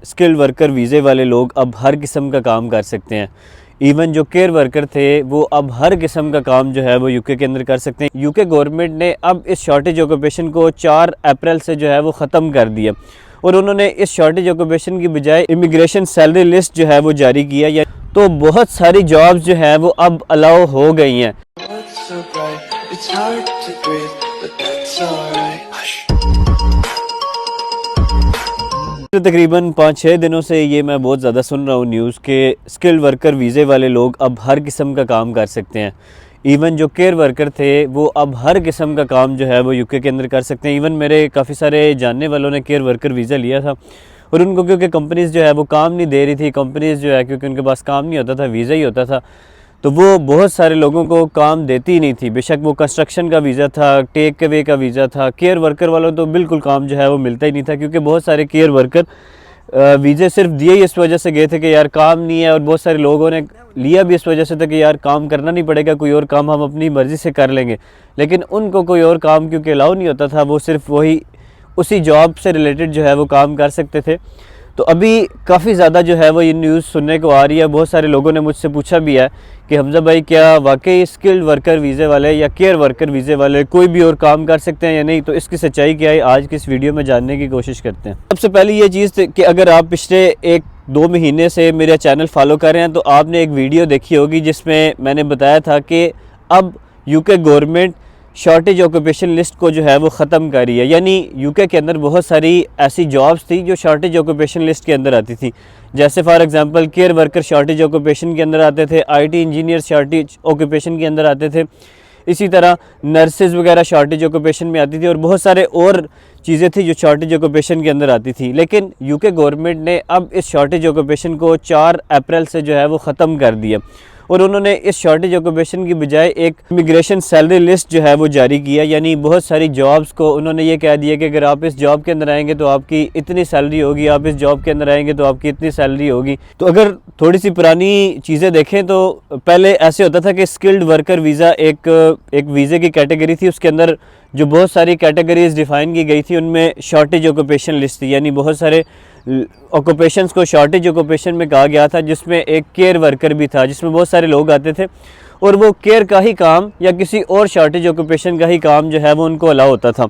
Skilled worker वीज़े वाले लोग अब हर किस्म का काम कर सकते हैं। इवन जो केयर वर्कर थे वो अब हर किस्म का काम जो है वो यूके के अंदर कर सकते हैं। यूके गवर्नमेंट ने अब इस शॉर्टेज ऑक्यूपेशन को 4 अप्रैल से जो है वो ख़त्म कर दिया और उन्होंने इस शॉर्टेज ऑक्यूपेशन की बजाय इमिग्रेशन सैलरी लिस्ट जो है वो जारी किया। या तो बहुत सारी जॉब्स जो है वो अब अलाउ हो गई हैं। तो तकरीबन 5-6 दिनों से ये मैं बहुत ज़्यादा सुन रहा हूँ न्यूज़ के स्किल्ड वर्कर वीज़े वाले लोग अब हर किस्म का काम कर सकते हैं। इवन जो केयर वर्कर थे वो अब हर किस्म का काम जो है वो यूके के अंदर कर सकते हैं। इवन मेरे काफ़ी सारे जानने वालों ने केयर वर्कर वीज़ा लिया था और उनको क्योंकि कंपनीज़ जो है वो काम नहीं दे रही थी, कंपनीज़ जो है क्योंकि उनके पास काम नहीं होता था, वीज़ा ही होता था, तो वो बहुत सारे लोगों को काम देती ही नहीं थी। बेशक वो कंस्ट्रक्शन का वीज़ा था, टेक अवे का वीज़ा था, केयर वर्कर वालों तो बिल्कुल काम जो है वो मिलता ही नहीं था क्योंकि बहुत सारे केयर वर्कर वीज़े सिर्फ दिए ही इस वजह से गए थे कि यार काम नहीं है, और बहुत सारे लोगों ने लिया भी इस वजह से था कि यार काम करना नहीं पड़ेगा, कोई और काम हम अपनी मर्ज़ी से कर लेंगे। लेकिन उनको कोई और काम क्योंकि अलाउ नहीं होता था, वो सिर्फ वही उसी जॉब से रिलेटेड जो है वो काम कर सकते थे। तो अभी काफ़ी ज़्यादा जो है वो ये न्यूज़ सुनने को आ रही है। बहुत सारे लोगों ने मुझसे पूछा भी है कि हमजा भाई क्या वाकई स्किल्ड वर्कर वीज़े वाले या केयर वर्कर वीज़े वाले कोई भी और काम कर सकते हैं या नहीं, तो इसकी सच्चाई क्या है आज की इस वीडियो में जानने की कोशिश करते हैं। सबसे पहले ये चीज़ कि अगर आप पिछले 1-2 महीने से मेरा चैनल फॉलो कर रहे हैं तो आपने एक वीडियो देखी होगी जिसमें मैंने बताया था कि अब UK government shortage occupation list को जो है वो ख़त्म कर रही है। यानी यूके के अंदर बहुत सारी ऐसी जॉब्स थी जो शॉर्टेज ऑक्यूपेशन लिस्ट के अंदर आती थी, जैसे for example care worker shortage occupation के अंदर आते थे, आईटी इंजीनियर शॉर्टेज ऑक्यूपेशन के अंदर आते थे, इसी तरह नर्सेज वगैरह शॉर्टेज ऑक्यूपेशन में आती थी और बहुत सारे और चीज़ें थी जो शॉर्टेज ऑक्यूपेशन के अंदर आती थी। लेकिन यूके गवर्नमेंट ने अब इस शॉर्टेज ऑक्यूपेशन को 4 अप्रैल से जो है वो ख़त्म कर दिया और उन्होंने इस शॉर्टेज ऑक्यूपेशन की बजाय एक इमिग्रेशन सैलरी लिस्ट जो है वो जारी किया। यानी बहुत सारी जॉब्स को उन्होंने ये कह दिया कि अगर आप इस जॉब के अंदर आएंगे तो आपकी इतनी सैलरी होगी, आप इस जॉब के अंदर आएंगे तो आपकी इतनी सैलरी होगी। तो अगर थोड़ी सी पुरानी चीज़ें देखें तो पहले ऐसे होता था कि स्किल्ड वर्कर वीज़ा एक वीज़े की कैटेगरी थी, उसके अंदर जो बहुत सारी कैटेगरीज डिफ़ाइन की गई थी उनमें शॉर्टेज ऑक्यूपेशन लिस्ट थी। यानी बहुत सारे ऑक्यूपेशंस को शॉर्टेज ऑक्यूपेशन में कहा गया था, जिसमें एक केयर वर्कर भी था, जिसमें बहुत सारे लोग आते थे और वो केयर का ही काम या किसी और शॉर्टेज ऑक्यूपेशन का ही काम जो है वो उनको अलाउ होता था।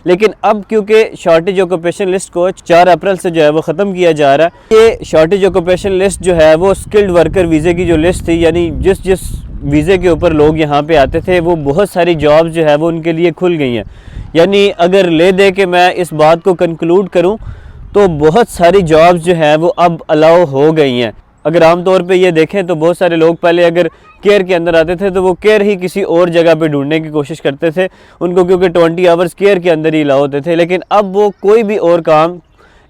लेकिन अब क्योंकि शॉर्टेज ऑक्यूपेशन लिस्ट को 4 अप्रैल से जो है वो ख़त्म किया जा रहा है, ये शॉर्टेज ऑक्यूपेशन लिस्ट जो है वो स्किल्ड वर्कर वीज़े की जो लिस्ट थी, यानी जिस वीज़े के ऊपर लोग यहाँ पे आते थे वो बहुत सारी जॉब्स जो है वो उनके लिए खुल गई हैं। यानी अगर ले दे के मैं इस बात को कंक्लूड करूँ तो बहुत सारी जॉब्स जो है वो अब अलाउ हो गई हैं। अगर आम तौर पे ये देखें तो बहुत सारे लोग पहले अगर केयर के अंदर आते थे तो वो केयर ही किसी और जगह पे ढूंढने की कोशिश करते थे, उनको क्योंकि 20 आवर्स केयर के अंदर ही अलाउ होते थे। लेकिन अब वो कोई भी और काम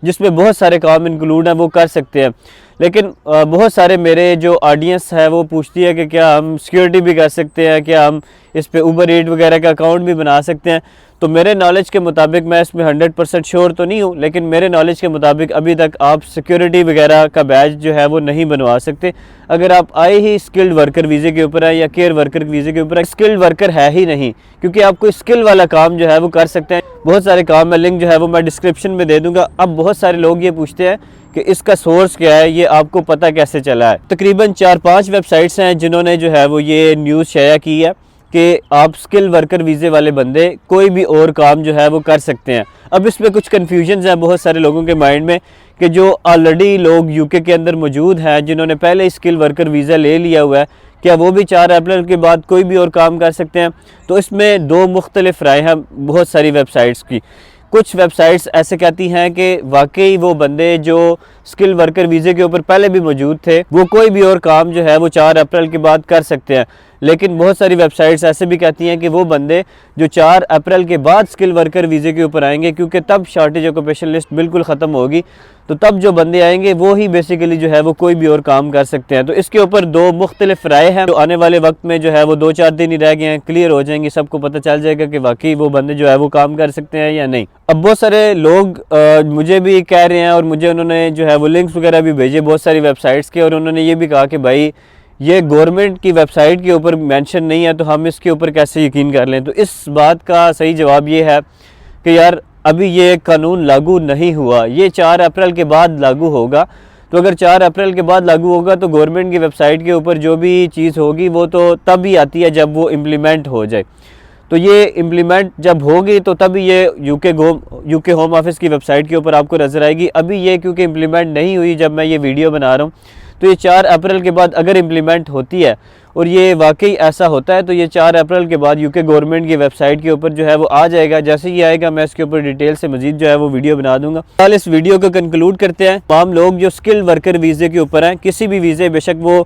जिसमें बहुत सारे काम इंक्लूड हैं वो कर सकते हैं। लेकिन बहुत सारे मेरे जो ऑडियंस है वो पूछती है कि क्या हम सिक्योरिटी भी कर सकते हैं, क्या हम इस पे उबर ईट वगैरह का अकाउंट भी बना सकते हैं। तो मेरे नॉलेज के मुताबिक, मैं इसमें 100% श्योर तो नहीं हूँ, लेकिन मेरे नॉलेज के मुताबिक अभी तक आप सिक्योरिटी वगैरह का बैच जो है वो नहीं बनवा सकते अगर आप आए ही स्किल्ड वर्कर वीज़े के ऊपर है या केयर वर्कर वीज़े के ऊपर है। स्किल्ड वर्कर है ही नहीं, क्योंकि आप कोई स्किल वाला काम जो है वो कर सकते हैं। बहुत सारे काम में लिंक जो है वो मैं डिस्क्रिप्शन में दे दूँगा। अब बहुत सारे लोग ये पूछते हैं कि इसका सोर्स क्या है, ये आपको पता कैसे चला है। तकरीबन 4-5 वेबसाइट्स हैं जिन्होंने जो है वो ये न्यूज़ शेयर की है कि आप स्किल वर्कर वीज़े वाले बंदे कोई भी और काम जो है वो कर सकते हैं। अब इसमें कुछ कन्फ्यूजन्स हैं बहुत सारे लोगों के माइंड में कि जो ऑलरेडी लोग यूके के अंदर मौजूद हैं, जिन्होंने पहले ही स्किल वर्कर वीज़ा ले लिया हुआ है, क्या वो भी 4 अप्रैल के बाद कोई भी और काम कर सकते हैं। तो इसमें 2 मुख्तलिफ राय हैं बहुत सारी वेबसाइट्स की। कुछ वेबसाइट्स ऐसे कहती हैं कि वाकई वो बंदे जो स्किल वर्कर वीज़े के ऊपर पहले भी मौजूद थे वो कोई भी और काम जो है वो 4 अप्रैल के बाद कर सकते हैं। लेकिन बहुत सारी वेबसाइट्स ऐसे भी कहती हैं कि वो बंदे जो 4 अप्रैल के बाद स्किल वर्कर वीज़े के ऊपर आएंगे, क्योंकि तब शॉर्टेज ऑक्यूपेशन लिस्ट बिल्कुल ख़त्म होगी, तो तब जो बंदे आएंगे वो ही बेसिकली जो है वो कोई भी और काम कर सकते हैं। तो इसके ऊपर 2 मुख्तलिफ राय हैं। तो आने वाले वक्त में जो है वो 2-4 दिन ही रह गए हैं, क्लियर हो जाएंगी, सबको पता चल जाएगा कि वाकई वो बंदे जो है वो काम कर सकते हैं या नहीं। अब बहुत सारे लोग मुझे भी कह रहे हैं और मुझे उन्होंने जो है वो लिंक्स वगैरह भी भेजे बहुत सारी वेबसाइट्स के, और उन्होंने ये भी कहा कि भाई ये गवर्नमेंट की वेबसाइट के ऊपर मेंशन नहीं है तो हम इसके ऊपर कैसे यकीन कर लें। तो इस बात का सही जवाब ये है कि यार अभी ये कानून लागू नहीं हुआ, ये 4 अप्रैल के बाद लागू होगा। तो अगर 4 अप्रैल के बाद लागू होगा तो गवर्नमेंट की वेबसाइट के ऊपर जो भी चीज़ होगी वो तो तब ही आती है जब वो इम्प्लीमेंट हो जाए। तो ये इम्प्लीमेंट जब होगी तो तभी ये यूके होम ऑफिस की वेबसाइट के ऊपर आपको नज़र आएगी। अभी ये क्योंकि इम्प्लीमेंट नहीं हुई जब मैं ये वीडियो बना रहा हूँ, तो ये 4 अप्रैल के बाद अगर इम्प्लीमेंट होती है और ये वाकई ऐसा होता है तो ये 4 अप्रैल के बाद यूके गवर्नमेंट की वेबसाइट के ऊपर जो है वो आ जाएगा। जैसे ही आएगा मैं इसके ऊपर डिटेल से मजीद जो है वो वीडियो बना दूंगा। फिलहाल इस वीडियो को कंक्लूड करते हैं। तमाम लोग जो स्किल वर्कर वीज़े के ऊपर हैं, किसी भी वीज़े, बेशक वो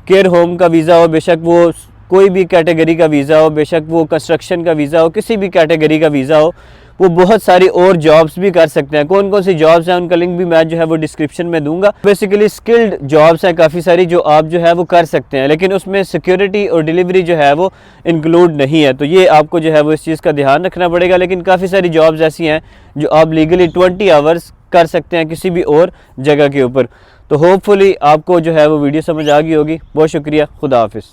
केयर होम का वीज़ा हो, बेशक वो कोई भी कैटेगरी का वीज़ा हो, बेशक वो कंस्ट्रक्शन का वीज़ा हो, किसी भी कैटेगरी का वीज़ा हो, वो बहुत सारी और जॉब्स भी कर सकते हैं। कौन कौन सी जॉब्स हैं उनका लिंक भी मैं जो है वो डिस्क्रिप्शन में दूंगा। बेसिकली स्किल्ड जॉब्स हैं काफ़ी सारी जो आप जो है वो कर सकते हैं, लेकिन उसमें सिक्योरिटी और डिलीवरी जो है वो इंक्लूड नहीं है। तो ये आपको जो है वो इस चीज़ का ध्यान रखना पड़ेगा। लेकिन काफ़ी सारी जॉब्स ऐसी हैं जो आप लीगली 20 आवर्स कर सकते हैं किसी भी और जगह के ऊपर। तो होपफुली आपको जो है वो वीडियो समझ आ गई होगी। बहुत शुक्रिया, खुदा हाफिज़।